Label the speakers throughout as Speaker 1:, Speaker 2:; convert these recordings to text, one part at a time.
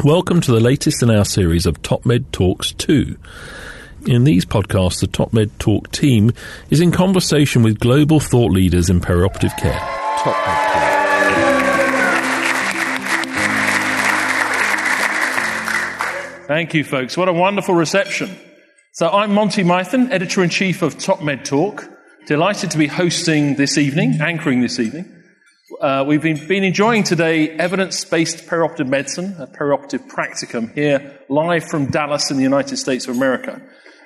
Speaker 1: Welcome to the latest in our series of TopMedTalks 2. In these podcasts, the TopMedTalk team is in conversation with global thought leaders in perioperative care.
Speaker 2: Thank you, folks. What a wonderful reception. So I'm Monty Mython, Editor-in-Chief of TopMedTalk. Delighted to be hosting this evening, anchoring this evening. We've been enjoying today evidence-based perioperative medicine, a perioperative practicum, here live from Dallas in the United States of America.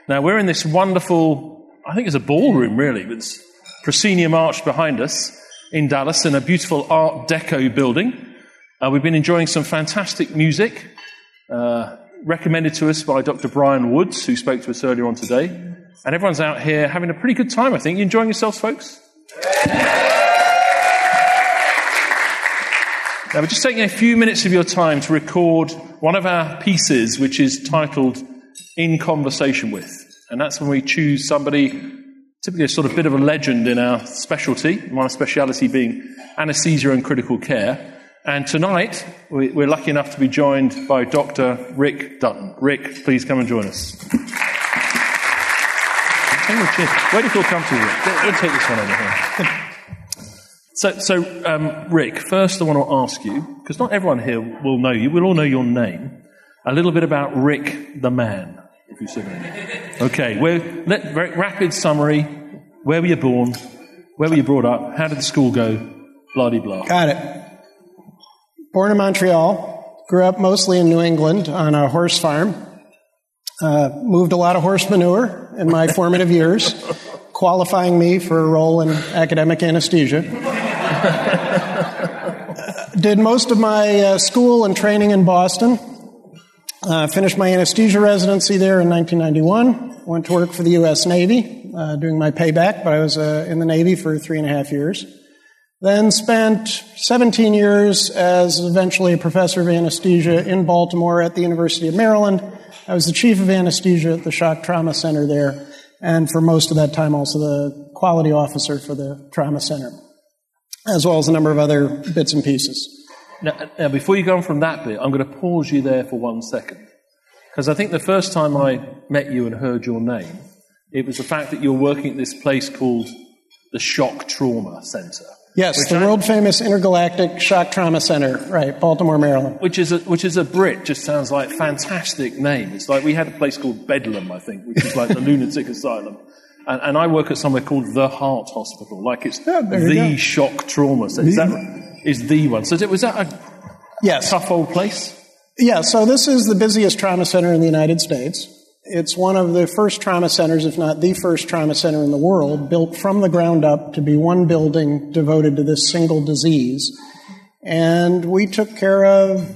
Speaker 2: Now, we're in this wonderful, I think it's a ballroom, really, with this proscenium arch behind us in Dallas in a beautiful Art Deco building. We've been enjoying some fantastic music, recommended to us by Dr. Brian Woods, who spoke to us earlier on today. And everyone's out here having a pretty good time, I think. You enjoying yourselves, folks? Now, we're just taking a few minutes of your time to record one of our pieces, which is titled In Conversation With. And that's when we choose somebody, typically a sort of bit of a legend in our specialty, my speciality being anesthesia and critical care. And tonight, we're lucky enough to be joined by Dr. Rick Dutton. Rick, please come and join us. Where do you feel comfortable, Rick? We'll take this one over here. So, Rick, first I want to ask you, because not everyone here will know you, we'll all know your name, a little bit about Rick the man, if you see what I mean. Okay, very rapid summary. Where were you born? Where were you brought up? How did the school go? Blah-de-blah.
Speaker 3: Got it. Born in Montreal, grew up mostly in New England on a horse farm, moved a lot of horse manure in my formative years, qualifying me for a role in academic anesthesia. Did most of my school and training in Boston. Finished my anesthesia residency there in 1991. Went to work for the U.S. Navy, doing my payback, but I was in the Navy for 3.5 years. Then spent 17 years as eventually a professor of anesthesia in Baltimore at the University of Maryland. I was the chief of anesthesia at the Shock Trauma Center there, and for most of that time also the quality officer for the trauma center, as well as a number of other bits and pieces.
Speaker 2: Now, before you go on from that bit, I'm going to pause you there for 1 second. Because I think the first time I met you and heard your name, it was the fact that you're working at this place called the Shock Trauma Center.
Speaker 3: Yes, the world-famous Intergalactic Shock Trauma Center, right, Baltimore, Maryland.
Speaker 2: Which is a Brit, just sounds like a fantastic name. It's like we had a place called Bedlam, I think, which is like the lunatic asylum. And I work at somewhere called the Heart Hospital, like it's the Shock Trauma Center. Is the one. So was that a tough old place?
Speaker 3: Yeah, so this is the busiest trauma center in the United States. It's one of the first trauma centers, if not the first trauma center in the world, built from the ground up to be one building devoted to this single disease. And we took care of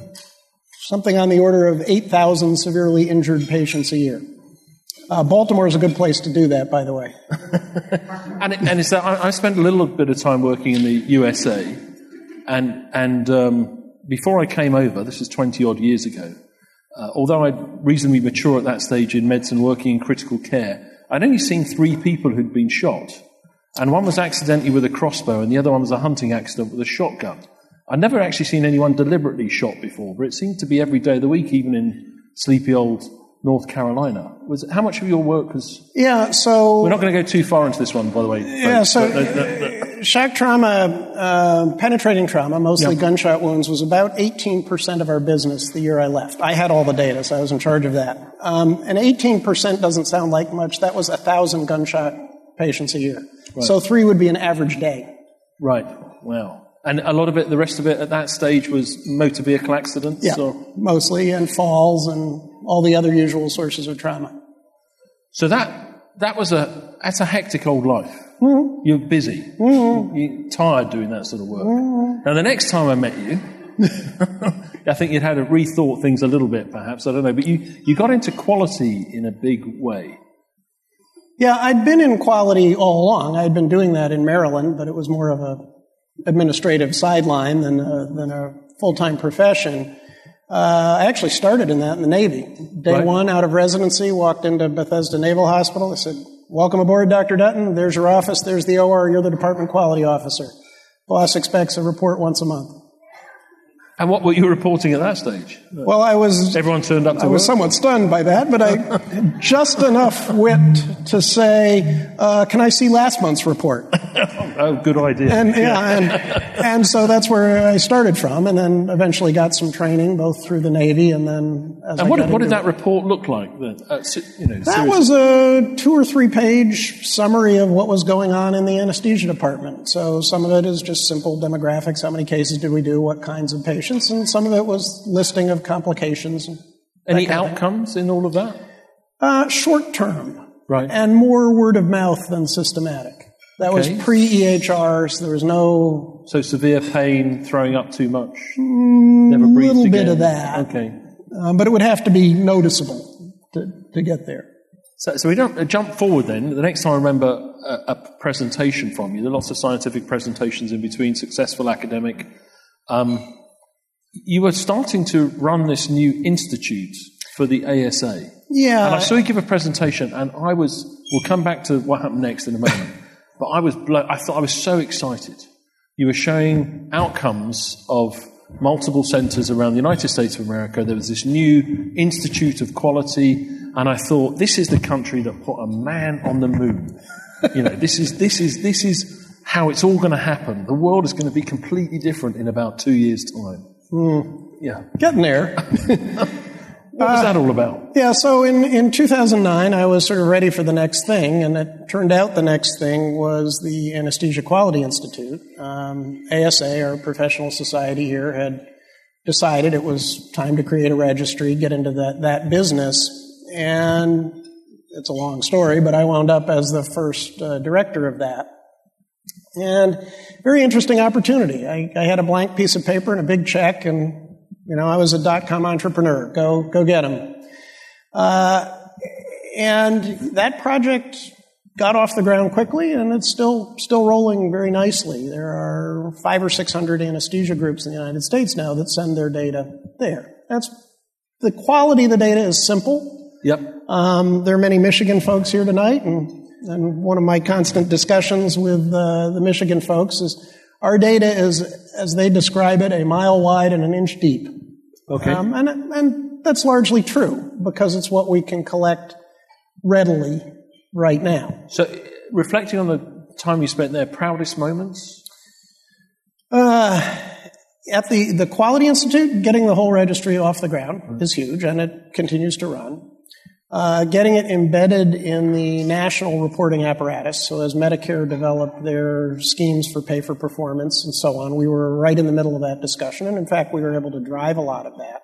Speaker 3: something on the order of 8,000 severely injured patients a year. Baltimore is a good place to do that, by the way.
Speaker 2: and it's that I spent a little bit of time working in the USA, and before I came over, this is 20-odd years ago, although I'd reasonably mature at that stage in medicine, working in critical care, I'd only seen 3 people who'd been shot. And one was accidentally with a crossbow, and the other one was a hunting accident with a shotgun. I'd never actually seen anyone deliberately shot before, but it seemed to be every day of the week, even in sleepy old North Carolina. How much of your work was...
Speaker 3: Yeah, so...
Speaker 2: We're not going to go too far into this one, by the way.
Speaker 3: Yeah,
Speaker 2: folks,
Speaker 3: so shock trauma, penetrating trauma, mostly gunshot wounds, was about 18% of our business the year I left. I had all the data, so I was in charge of that. And 18% doesn't sound like much. That was 1,000 gunshot patients a year. Right. So 3 would be an average day.
Speaker 2: Right. Wow. And a lot of it, the rest of it at that stage was motor vehicle accidents?
Speaker 3: Yeah, mostly, and falls and all the other usual sources of trauma.
Speaker 2: So that's a hectic old life.
Speaker 3: Mm-hmm.
Speaker 2: You're busy. Mm-hmm. You're tired doing that sort of work. Mm-hmm. Now, the next time I met you, I think you'd had to rethought things a little bit, perhaps. I don't know. But you got into quality in a big way.
Speaker 3: Yeah, I'd been in quality all along. I'd been doing that in Maryland, but it was more of a administrative sideline than a full-time profession. I actually started in that in the Navy. Day one, out of residency, walked into Bethesda Naval Hospital. I said, "Welcome aboard, Dr. Dutton. There's your office. There's the OR. You're the department quality officer. Boss expects a report once a month."
Speaker 2: And what were you reporting at that stage?
Speaker 3: Well,
Speaker 2: Everyone turned up to
Speaker 3: I was somewhat stunned by that, but I just enough wit to say, can I see last month's report?
Speaker 2: Oh, good idea.
Speaker 3: And so that's where I started from, and then eventually got some training both through the Navy and then as
Speaker 2: And what did that report look like then?
Speaker 3: That was a 2 or 3 page summary of what was going on in the anesthesia department. So some of it is just simple demographics. How many cases did we do? What kinds of patients? And some of it was listing of complications.
Speaker 2: Any outcomes in all of that?
Speaker 3: Short term.
Speaker 2: Right.
Speaker 3: And more word of mouth than systematic. That was pre-EHRs. There was no...
Speaker 2: So severe pain, throwing up too much? Never breathed
Speaker 3: little
Speaker 2: again.
Speaker 3: bit of that.
Speaker 2: Okay.
Speaker 3: But it would have to be noticeable to get there.
Speaker 2: So we don't jump forward then. The next time I remember a presentation from you, there are lots of scientific presentations in between, successful academic. You were starting to run this new institute for the ASA.
Speaker 3: Yeah.
Speaker 2: And I saw you give a presentation, and we'll come back to what happened next in a moment, but I thought I was so excited. You were showing outcomes of multiple centers around the United States of America. There was this new Institute of Quality, and I thought, this is the country that put a man on the moon. This is how it's all going to happen. The world is going to be completely different in about 2 years' time. Yeah.
Speaker 3: Getting there.
Speaker 2: What was that all about?
Speaker 3: Yeah, so in 2009, I was sort of ready for the next thing, and it turned out the next thing was the Anesthesia Quality Institute. ASA, our professional society here, had decided it was time to create a registry, get into that business, and it's a long story, but I wound up as the first director of that. And very interesting opportunity. I had a blank piece of paper and a big check, and I was a .com entrepreneur. Go get them. And that project got off the ground quickly, and it's still rolling very nicely. There are 500 or 600 anesthesia groups in the United States now that send their data there. The quality of the data is simple.
Speaker 2: Yep.
Speaker 3: There are many Michigan folks here tonight, and one of my constant discussions with the Michigan folks is our data is, as they describe it, a mile wide and an inch deep.
Speaker 2: Okay.
Speaker 3: And that's largely true because it's what we can collect readily right now.
Speaker 2: So, reflecting on the time you spent there, proudest moments?
Speaker 3: At the Quality Institute, getting the whole registry off the ground is huge, and it continues to run. Getting it embedded in the national reporting apparatus, so as Medicare developed their schemes for pay for performance and so on, we were right in the middle of that discussion, and in fact we were able to drive a lot of that.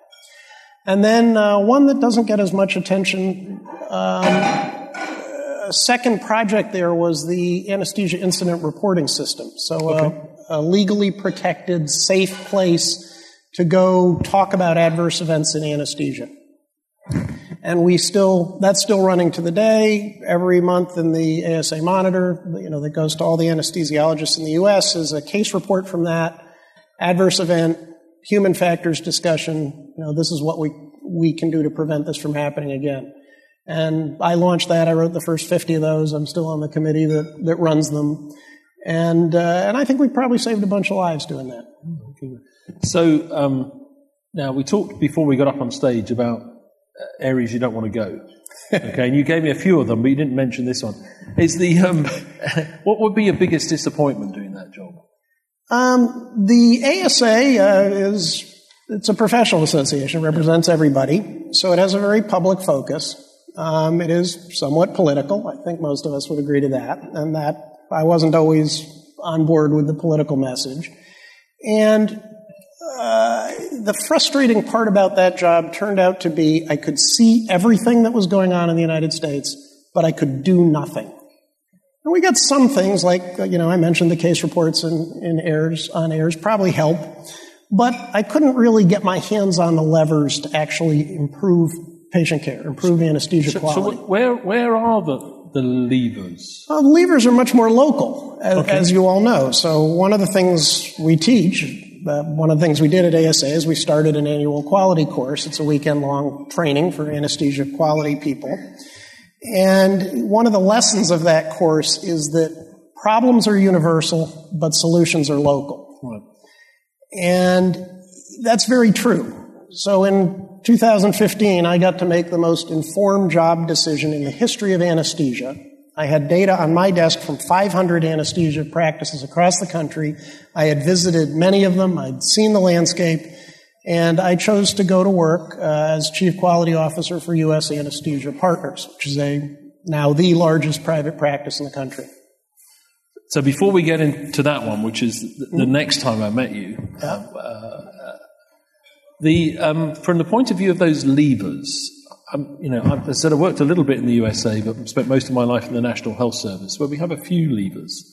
Speaker 3: And then one that doesn't get as much attention, a second project there was the anesthesia incident reporting system. So a legally protected, safe place to go talk about adverse events in anesthesia. And that's still running to the day. Every month in the ASA Monitor, that goes to all the anesthesiologists in the U.S. is a case report from that, adverse event, human factors discussion. This is what we can do to prevent this from happening again. And I launched that. I wrote the first 50 of those. I'm still on the committee that runs them. And I think we probably saved a bunch of lives doing that.
Speaker 2: So now we talked before we got up on stage about areas you don't want to go. Okay, and you gave me a few of them, but you didn't mention this one. It's the what would be your biggest disappointment doing that job?
Speaker 3: The ASA it's a professional association, represents everybody, so it has a very public focus. It is somewhat political. I think most of us would agree to that, and that I wasn't always on board with the political message. And the frustrating part about that job turned out to be I could see everything that was going on in the United States, but I could do nothing. And we got some things like, I mentioned the case reports on airs probably help, but I couldn't really get my hands on the levers to actually improve patient care, improve anesthesia quality.
Speaker 2: So where are the levers?
Speaker 3: Well, the levers are much more local, as you all know. So one of the things we teach, one of the things we did at ASA is we started an annual quality course. It's a weekend-long training for anesthesia quality people. And one of the lessons of that course is that problems are universal, but solutions are local.
Speaker 2: Right.
Speaker 3: And That's very true. So in 2015, I got to make the most informed job decision in the history of anesthesia. I had data on my desk from 500 anesthesia practices across the country. I had visited many of them. I'd seen the landscape. And I chose to go to work as Chief Quality Officer for U.S. Anesthesia Partners, which is now the largest private practice in the country.
Speaker 2: So before we get into that one, which is the next time I met you, from the point of view of those levers, I've sort of worked a little bit in the USA, but spent most of my life in the National Health Service, where we have a few levers.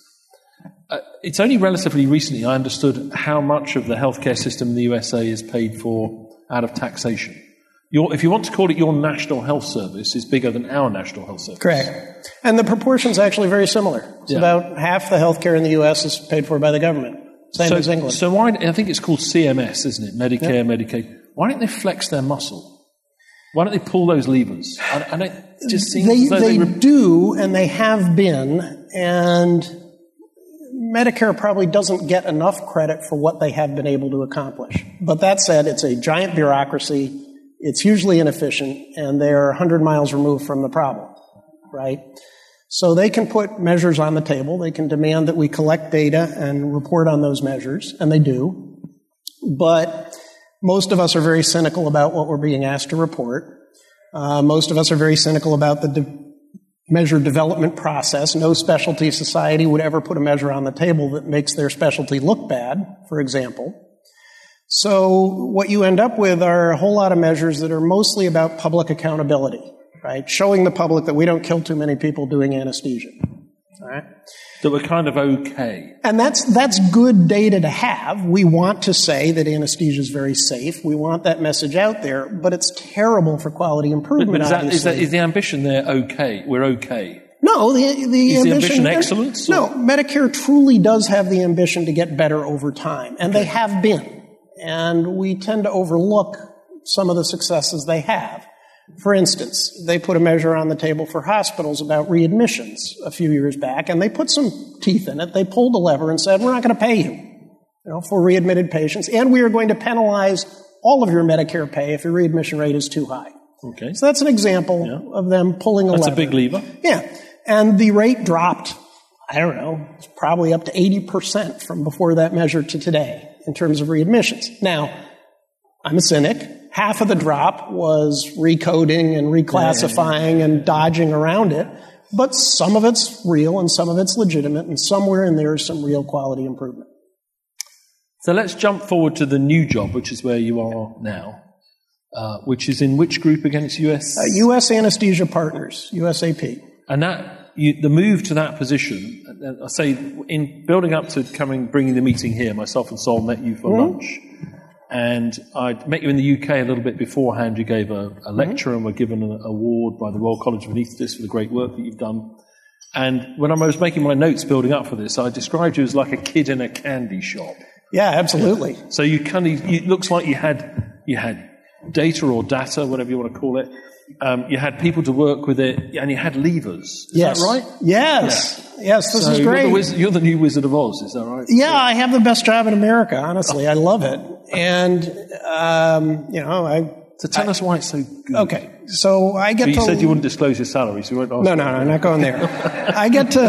Speaker 2: It's only relatively recently I understood how much of the healthcare system in the USA is paid for out of taxation. If you want to call it your National Health Service, is bigger than our National Health Service.
Speaker 3: Correct. And the proportion's actually very similar. It's about half the healthcare in the U.S. is paid for by the government. Same as England.
Speaker 2: So I think it's called CMS, isn't it? Medicare, Medicaid. Why don't they flex their muscle? Why don't they pull those levers? It just seems as though
Speaker 3: they do, and they have been, and Medicare probably doesn't get enough credit for what they have been able to accomplish. But that said, it's a giant bureaucracy. It's hugely inefficient, and they're 100 miles removed from the problem, right? So they can put measures on the table. They can demand that we collect data and report on those measures, and they do. But most of us are very cynical about what we're being asked to report. Most of us are very cynical about the measure development process. No specialty society would ever put a measure on the table that makes their specialty look bad, for example. So what you end up with are a whole lot of measures that are mostly about public accountability, right? Showing the public that we don't kill too many people doing anesthesia, all right?
Speaker 2: That we're kind of okay.
Speaker 3: And that's good data to have. We want to say that anesthesia is very safe. We want that message out there, but it's terrible for quality improvement,
Speaker 2: is the ambition there okay? We're okay?
Speaker 3: No, the
Speaker 2: ambition excellence?
Speaker 3: No, Medicare truly does have the ambition to get better over time, and they have been. And we tend to overlook some of the successes they have. For instance, they put a measure on the table for hospitals about readmissions a few years back, and they put some teeth in it. They pulled a lever and said, we're not going to pay you, for readmitted patients, and we are going to penalize all of your Medicare pay if your readmission rate is too high.
Speaker 2: Okay.
Speaker 3: So that's an example of them pulling a lever.
Speaker 2: That's a big lever.
Speaker 3: Yeah. And the rate dropped, it's probably up to 80% from before that measure to today in terms of readmissions. Now, I'm a cynic. Half of the drop was recoding and reclassifying and dodging around it, but some of it's real and some of it's legitimate, and somewhere in there is some real quality improvement.
Speaker 2: So let's jump forward to the new job, which is where you are now, which is in which group again? It's US?
Speaker 3: U.S. Anesthesia Partners, USAP.
Speaker 2: And the move to that position, I say, in building up to bringing the meeting here, myself and Sol met you for lunch. And I met you in the UK a little bit beforehand. You gave a lecture and were given an award by the Royal College of Anaesthetists for the great work that you've done. And when I was making my notes building up for this, I described you as like a kid in a candy shop.
Speaker 3: Yeah, absolutely.
Speaker 2: So it looks like you had data or data, whatever you want to call it. You had people to work with it, and you had levers. Is that right?
Speaker 3: Yes. Yeah. Yes, this is great.
Speaker 2: You're the new Wizard of Oz, is that right?
Speaker 3: Yeah, I have the best job in America, honestly. I love it. And,
Speaker 2: So tell us why it's so good.
Speaker 3: Okay, so I get
Speaker 2: but
Speaker 3: to...
Speaker 2: You said you wouldn't disclose your salary, so you won't ask.
Speaker 3: No, I'm not going there. I get to,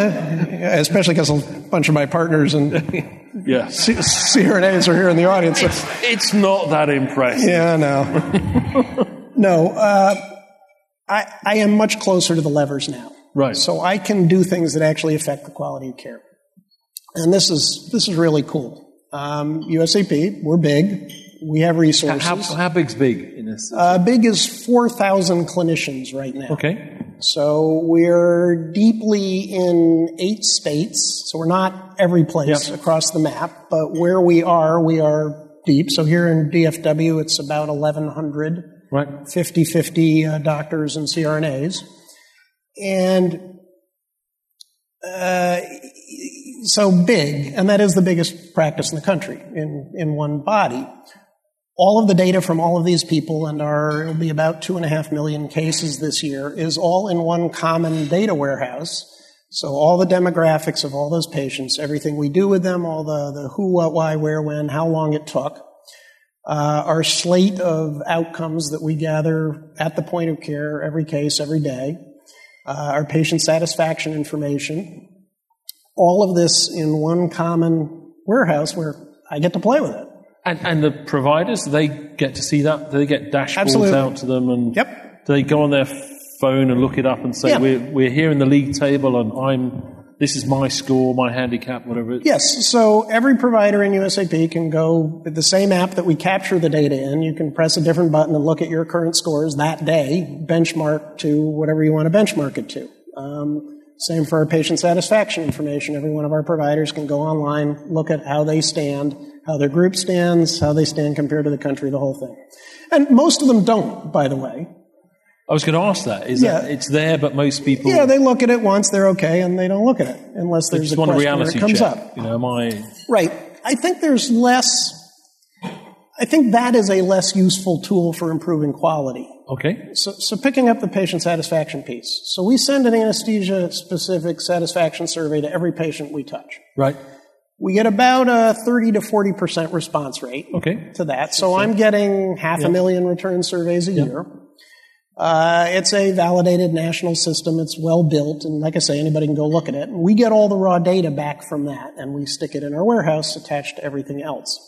Speaker 3: especially because a bunch of my partners and CRNAs are here in the audience. So.
Speaker 2: It's not that impressive.
Speaker 3: Yeah, no. I am much closer to the levers now.
Speaker 2: Right.
Speaker 3: So I can do things that actually affect the quality of care. And this is really cool. USAP, we're big. We have resources.
Speaker 2: How big's big in this?
Speaker 3: Big is 4,000 clinicians right now.
Speaker 2: Okay.
Speaker 3: So we're deeply in 8 states. So we're not every place across the map, but where we are deep. So here in DFW, it's about 1,100.
Speaker 2: Right.
Speaker 3: 50-50 doctors and CRNAs. And so big, and that is the biggest practice in the country in one body. All of the data from all of these people, and it'll be about 2.5 million cases this year, is all in one common data warehouse. So all the demographics of all those patients, everything we do with them, all the who, what, why, where, when, how long it took. our slate of outcomes that we gather at the point of care, every case, every day, our patient satisfaction information, all of this in one common warehouse where I get to play with it.
Speaker 2: And the providers, they get to see that? Do they get dashboards out to them? And
Speaker 3: Yep.
Speaker 2: do they go on their phone and look it up and say, we're here in the league table and this is my score, my handicap, whatever it is?
Speaker 3: Yes. So every provider in USAP can go with the same app that we capture the data in. You can press a different button and look at your current scores that day, benchmark to whatever you want to benchmark it to. Same for our patient satisfaction information. Every one of our providers can go online, look at how they stand, how their group stands, how they stand compared to the country, the whole thing. And most of them don't, by the way.
Speaker 2: I was going to ask that. That it's there, but most people...
Speaker 3: Yeah, they look at it once, they're okay, and they don't look at it unless there's a question where it comes up. Right. I think there's less... I think that is a less useful tool for improving quality.
Speaker 2: Okay.
Speaker 3: So picking up the patient satisfaction piece. So we send an anesthesia-specific satisfaction survey to every patient we touch.
Speaker 2: Right.
Speaker 3: We get about a 30 to 40% response rate to that. So I'm getting 500,000 return surveys a year. It's a validated national system. It's well built. And like I say, anybody can go look at it. And we get all the raw data back from that, and we stick it in our warehouse attached to everything else.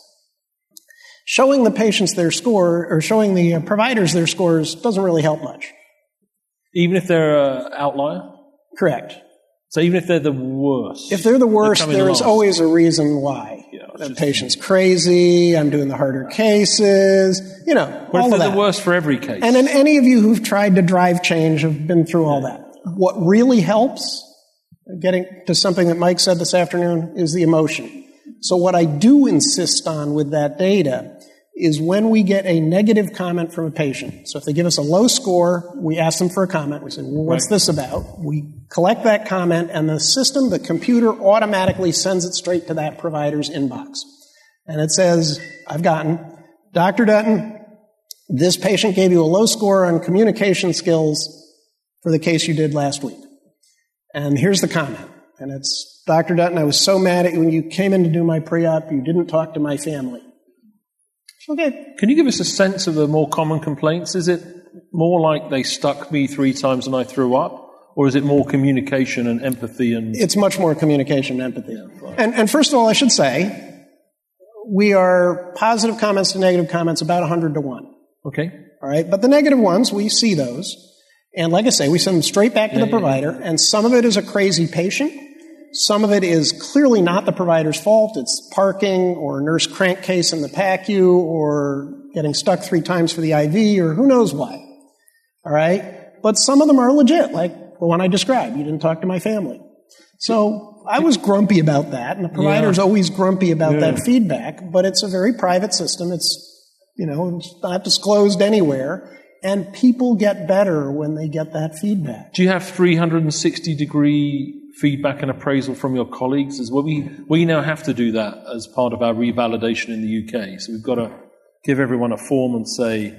Speaker 3: Showing the patients their score, or showing the providers their scores, doesn't really help much.
Speaker 2: Even if they're an outlier?
Speaker 3: Correct.
Speaker 2: So even if they're the worst?
Speaker 3: If they're the worst, there is always a reason why. The patient's crazy, I'm doing the harder cases, all of that.
Speaker 2: But if they're the worst for every case?
Speaker 3: And then any of you who've tried to drive change have been through all that. What really helps, getting to something that Mike said this afternoon, is the emotion. So what I do insist on with that data is when we get a negative comment from a patient. So if they give us a low score, we ask them for a comment. We say, well, what's this about? We collect that comment, and the system, the computer, automatically sends it straight to that provider's inbox. And it says, I've gotten, Dr. Dutton, this patient gave you a low score on communication skills for the case you did last week. And here's the comment. And it's, Dr. Dutton, I was so mad at you when you came in to do my pre-op, you didn't talk to my family. Okay.
Speaker 2: Can you give us a sense of the more common complaints? Is it more like they stuck me 3 times and I threw up? Or is it more communication and empathy?
Speaker 3: It's much more communication and empathy. Yeah, and first of all, I should say, we are positive comments to negative comments about 100 to 1.
Speaker 2: Okay.
Speaker 3: All right. But the negative ones, we see those. And like I say, we send them straight back to the provider. And some of it is a crazy patient. Some of it is clearly not the provider's fault. It's parking or nurse crankcase in the PACU or getting stuck 3 times for the IV or who knows why. All right? But some of them are legit, like the one I described. You didn't talk to my family. So I was grumpy about that, and the provider's always grumpy about that feedback, but it's a very private system. It's, it's not disclosed anywhere, and people get better when they get that feedback.
Speaker 2: Do you have 360-degree feedback and appraisal from your colleagues as well? We now have to do that as part of our revalidation in the UK. So we've got to give everyone a form and say,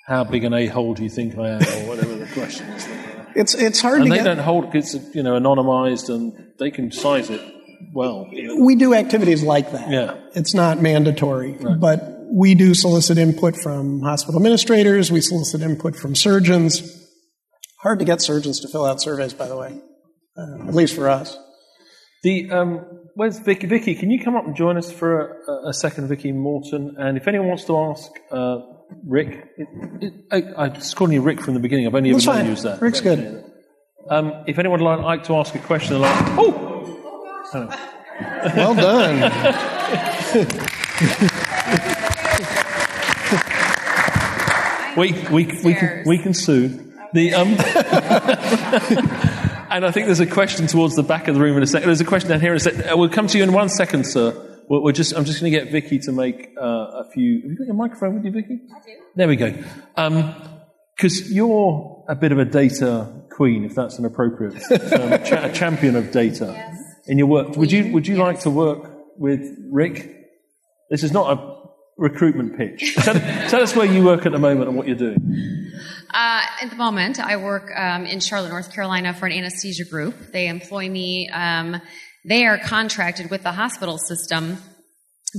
Speaker 2: how big an a-hole do you think I am, or whatever the question is.
Speaker 3: It's hard
Speaker 2: and
Speaker 3: to
Speaker 2: they don't hold, it's anonymized, and they can size it well.
Speaker 3: We do activities like that.
Speaker 2: Yeah.
Speaker 3: It's not mandatory, but we do solicit input from hospital administrators. We solicit input from surgeons. Hard to get surgeons to fill out surveys, by the way. At least for us.
Speaker 2: Where's Vicky? Vicky, can you come up and join us for a second, Vicky Morton? And if anyone wants to ask Rick, I was calling you Rick from the beginning. I've only ever known you as that.
Speaker 3: Rick's good.
Speaker 2: If anyone would like to ask a question,
Speaker 3: Well done.
Speaker 2: we can sue. And I think there's a question towards the back of the room in a second. There's a question down here in a second. We'll come to you in 1 second, sir. I'm just going to get Vicky to make a few... Have you got your microphone with you, Vicky?
Speaker 4: I do.
Speaker 2: There we go. Because you're a bit of a data queen, if that's an appropriate term, a champion of data in your work. Would you like to work with Rick? This is not a recruitment pitch. Tell us where you work at the moment and what you're doing.
Speaker 4: At the moment, I work in Charlotte, North Carolina for an anesthesia group. They employ me. They are contracted with the hospital system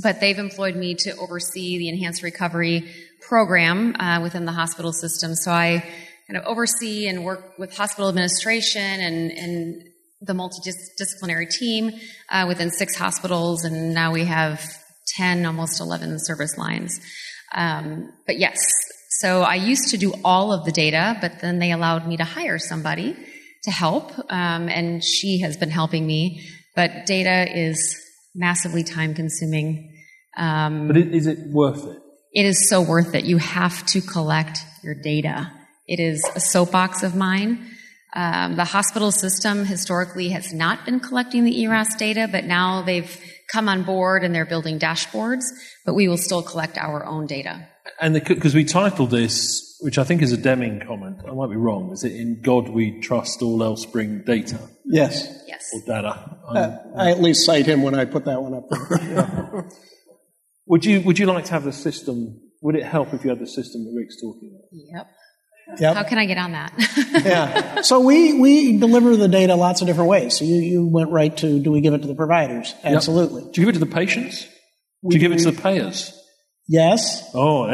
Speaker 4: But they've employed me to oversee the enhanced recovery program within the hospital system. So I kind of oversee and work with hospital administration and the multidisciplinary team within 6 hospitals, and now we have 10, almost 11 service lines. But yes, so I used to do all of the data, but then they allowed me to hire somebody to help, and she has been helping me. But data is massively time-consuming.
Speaker 2: But is it worth it?
Speaker 4: It is so worth it. You have to collect your data. It is a soapbox of mine. The hospital system historically has not been collecting the ERAS data, but now they've come on board and they're building dashboards, but we will still collect our own data.
Speaker 2: And because we titled this, which I think is a Deming comment, I might be wrong, is it "In God We Trust, All Else Bring Data"?
Speaker 3: Yes.
Speaker 4: Yes.
Speaker 2: Or data?
Speaker 3: I at least cite him when I put that one up there.
Speaker 2: Would you like to have the system? Would it help if you had the system that Rick's talking about?
Speaker 3: Yep.
Speaker 4: How can I get on that?
Speaker 3: Yeah. So we deliver the data lots of different ways. So you went right to, do we give it to the providers? Absolutely.
Speaker 2: Do you give it to the patients? Do you give it to the payers?
Speaker 3: Yes.
Speaker 2: Oh,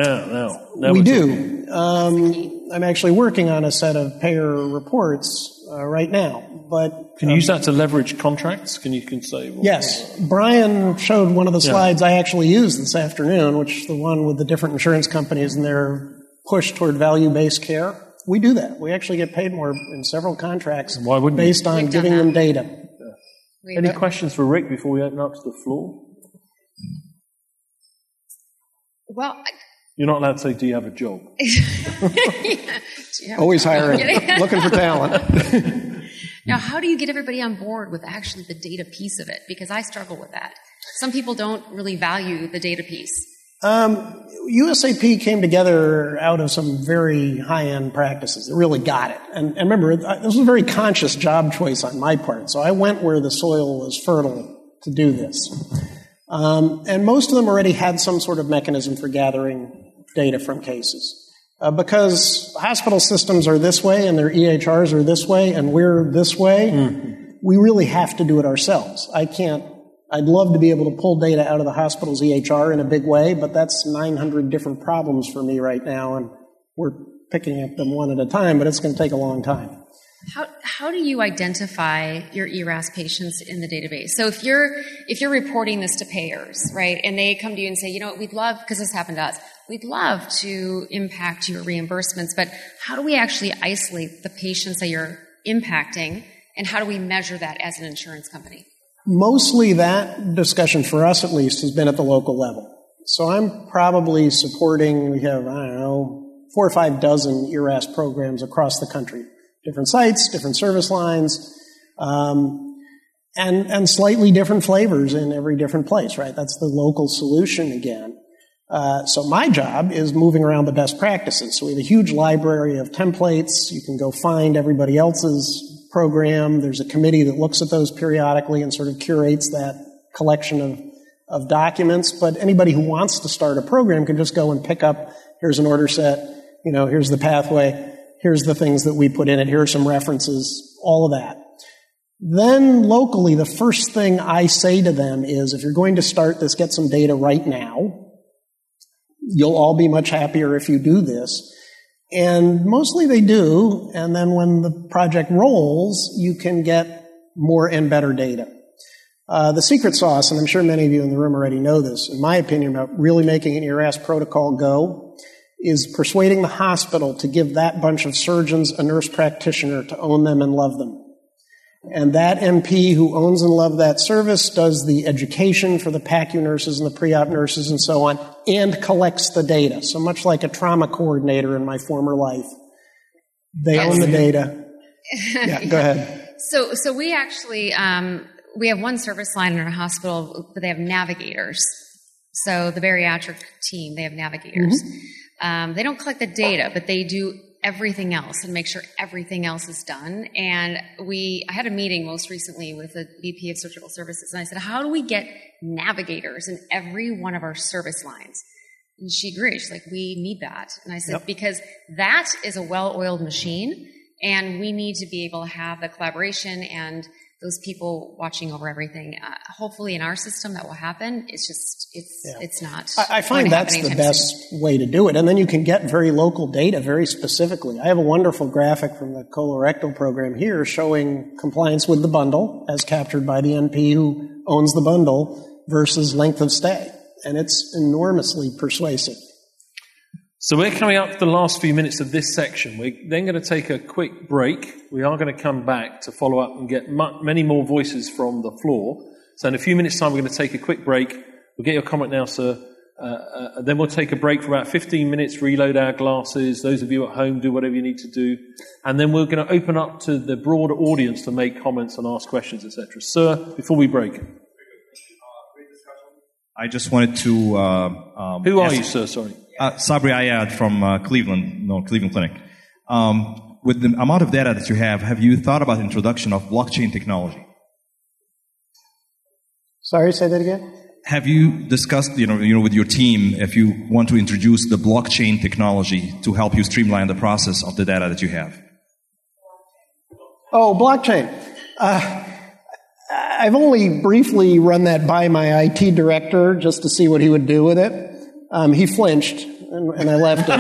Speaker 2: now
Speaker 3: we do. I'm actually working on a set of payer reports right now. But
Speaker 2: can you use that to leverage contracts? Can say? Well,
Speaker 3: yes. Brian showed one of the slides I actually used this afternoon, which is the one with the different insurance companies and their push toward value-based care. We do that. We actually get paid more in several contracts based on giving them data.
Speaker 2: Yeah. Any questions for Rick before we open up to the floor?
Speaker 4: Well,
Speaker 2: you're not allowed to say, "Do you have a job?"
Speaker 3: Always hiring, looking for talent.
Speaker 4: Now, how do you get everybody on board with actually the data piece of it? Because I struggle with that. Some people don't really value the data piece.
Speaker 3: USAP came together out of some very high-end practices that really got it. And remember, this was a very conscious job choice on my part. So I went where the soil was fertile to do this. And most of them already had some sort of mechanism for gathering data from cases. Because hospital systems are this way and their EHRs are this way and we're this way, we really have to do it ourselves. I'd love to be able to pull data out of the hospital's EHR in a big way, but that's 900 different problems for me right now, and we're picking at them one at a time, but it's going to take a long time.
Speaker 4: How do you identify your ERAS patients in the database? So if you're reporting this to payers, right, and they come to you and say, we'd love, because this happened to us, we'd love to impact your reimbursements, but how do we actually isolate the patients that you're impacting, and how do we measure that as an insurance company?
Speaker 3: Mostly that discussion, for us at least, has been at the local level. So I'm probably supporting, we have, 4 or 5 dozen ERAS programs across the country. Different sites, different service lines, and slightly different flavors in every different place, right? That's the local solution again. So my job is moving around the best practices. So we have a huge library of templates. You can go find everybody else's program. There's a committee that looks at those periodically and sort of curates that collection of documents. But anybody who wants to start a program can just go and pick up, here's an order set, here's the pathway, here's the things that we put in it, here are some references, all of that. Then locally, the first thing I say to them is, if you're going to start this, get some data right now. You'll all be much happier if you do this. And mostly they do, and then when the project rolls, you can get more and better data. The secret sauce, and I'm sure many of you in the room already know this, in my opinion, about really making an ERAS protocol go, is persuading the hospital to give that bunch of surgeons a nurse practitioner to own them and love them. And that NP who owns and loves that service does the education for the PACU nurses and the pre-op nurses and so on, and collects the data. So much like a trauma coordinator in my former life. They own the data. Yeah, go ahead.
Speaker 4: So we actually, we have one service line in our hospital, but they have navigators. So the bariatric team, they have navigators. They don't collect the data, but they do everything else and make sure everything else is done. And I had a meeting most recently with the VP of Surgical Services, and I said, how do we get navigators in every one of our service lines? And she agreed. She's like, we need that. And I said, because that is a well-oiled machine, and we need to be able to have the collaboration and those people watching over everything. Hopefully in our system that will happen. It's just, it's not.
Speaker 3: I find that's the best way to do it. And then you can get very local data very specifically. I have a wonderful graphic from the colorectal program here showing compliance with the bundle as captured by the NP who owns the bundle versus length of stay. And it's enormously persuasive.
Speaker 2: So we're coming up to the last few minutes of this section. We're then going to take a quick break. We are going to come back to follow up and get many more voices from the floor. So in a few minutes' time, we're going to take a quick break. We'll get your comment now, sir. Then we'll take a break for about 15 minutes, reload our glasses. Those of you at home, do whatever you need to do. And then we're going to open up to the broader audience to make comments and ask questions, etc. Sir, before we break.
Speaker 5: I just wanted to...
Speaker 2: Who are you, sir? Sorry.
Speaker 5: Sabri Ayad from Cleveland Clinic. With the amount of data that you have you thought about the introduction of blockchain technology?
Speaker 3: Sorry, say that again?
Speaker 5: Have you discussed, with your team, if you want to introduce the blockchain technology to help you streamline the process of the data that you have?
Speaker 3: Oh, blockchain. I've only briefly run that by my IT director just to see what he would do with it. He flinched, and I left it.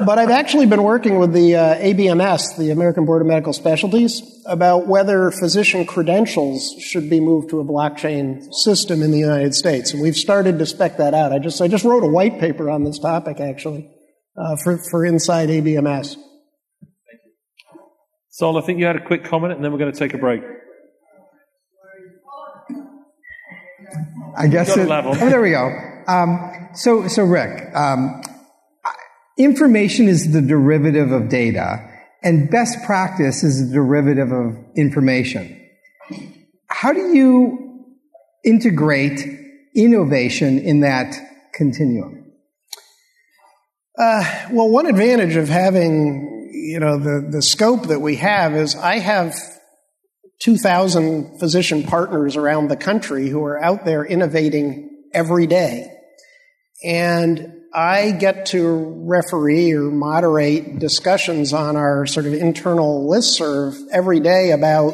Speaker 3: But I've actually been working with the ABMS, the American Board of Medical Specialties, about whether physician credentials should be moved to a blockchain system in the United States. And we've started to spec that out. I just wrote a white paper on this topic, actually, for inside ABMS.
Speaker 2: Thank you. Sol, I think you had a quick comment, and then we're going to take a break.
Speaker 6: I guess there we go. So Rick, information is the derivative of data, and best practice is a derivative of information. How do you integrate innovation in that continuum?
Speaker 3: Well, one advantage of having, the scope that we have is I have 2,000 physician partners around the country who are out there innovating every day. And I get to referee or moderate discussions on our sort of internal listserv every day about,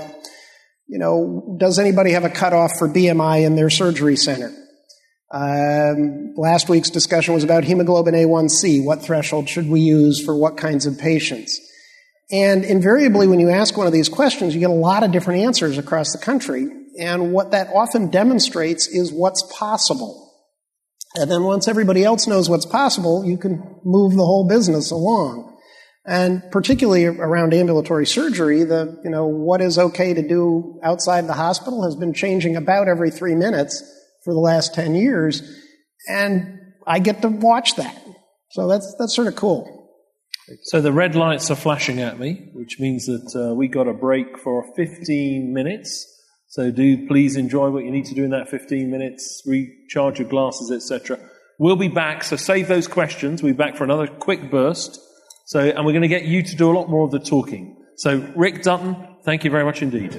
Speaker 3: does anybody have a cutoff for BMI in their surgery center? Last week's discussion was about hemoglobin A1C. What threshold should we use for what kinds of patients? And invariably, when you ask one of these questions, you get a lot of different answers across the country. And what that often demonstrates is what's possible. And then once everybody else knows what's possible, you can move the whole business along. And particularly around ambulatory surgery, what is okay to do outside the hospital has been changing about every 3 minutes for the last 10 years. And I get to watch that. So that's sort of cool.
Speaker 2: So the red lights are flashing at me, which means that we got a break for 15 minutes. So do please enjoy what you need to do in that 15 minutes, recharge your glasses, etc. We'll be back, so save those questions. We'll be back for another quick burst. And we're going to get you to do a lot more of the talking. So Rick Dutton, thank you very much indeed.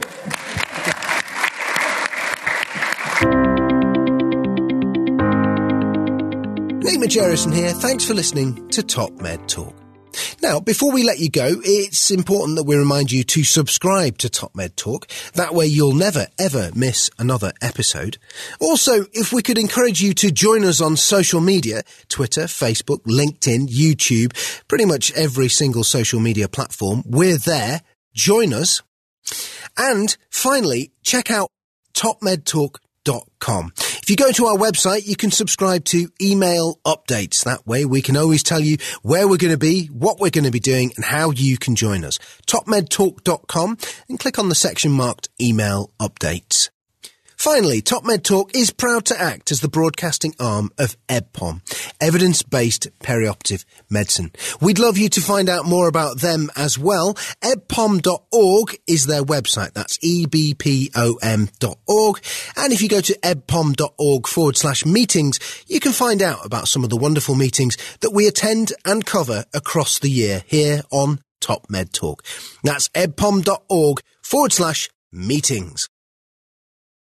Speaker 7: Nate Majerison here. Thanks for listening to Top Med Talk. Now, before we let you go, it's important that we remind you to subscribe to Top Med Talk. That way you'll never, ever miss another episode. Also, if we could encourage you to join us on social media, Twitter, Facebook, LinkedIn, YouTube, pretty much every single social media platform, we're there. Join us. And finally, check out TopMedTalk.com. If you go to our website, you can subscribe to email updates. That way we can always tell you where we're going to be, what we're going to be doing, and how you can join us. TopMedTalk.com and click on the section marked email updates. Finally, Top Med Talk is proud to act as the broadcasting arm of EBPOM, Evidence-Based Perioperative Medicine. We'd love you to find out more about them as well. ebpom.org is their website. That's ebpom.org. And if you go to ebpom.org/meetings, you can find out about some of the wonderful meetings that we attend and cover across the year here on Top Med Talk. That's ebpom.org/meetings.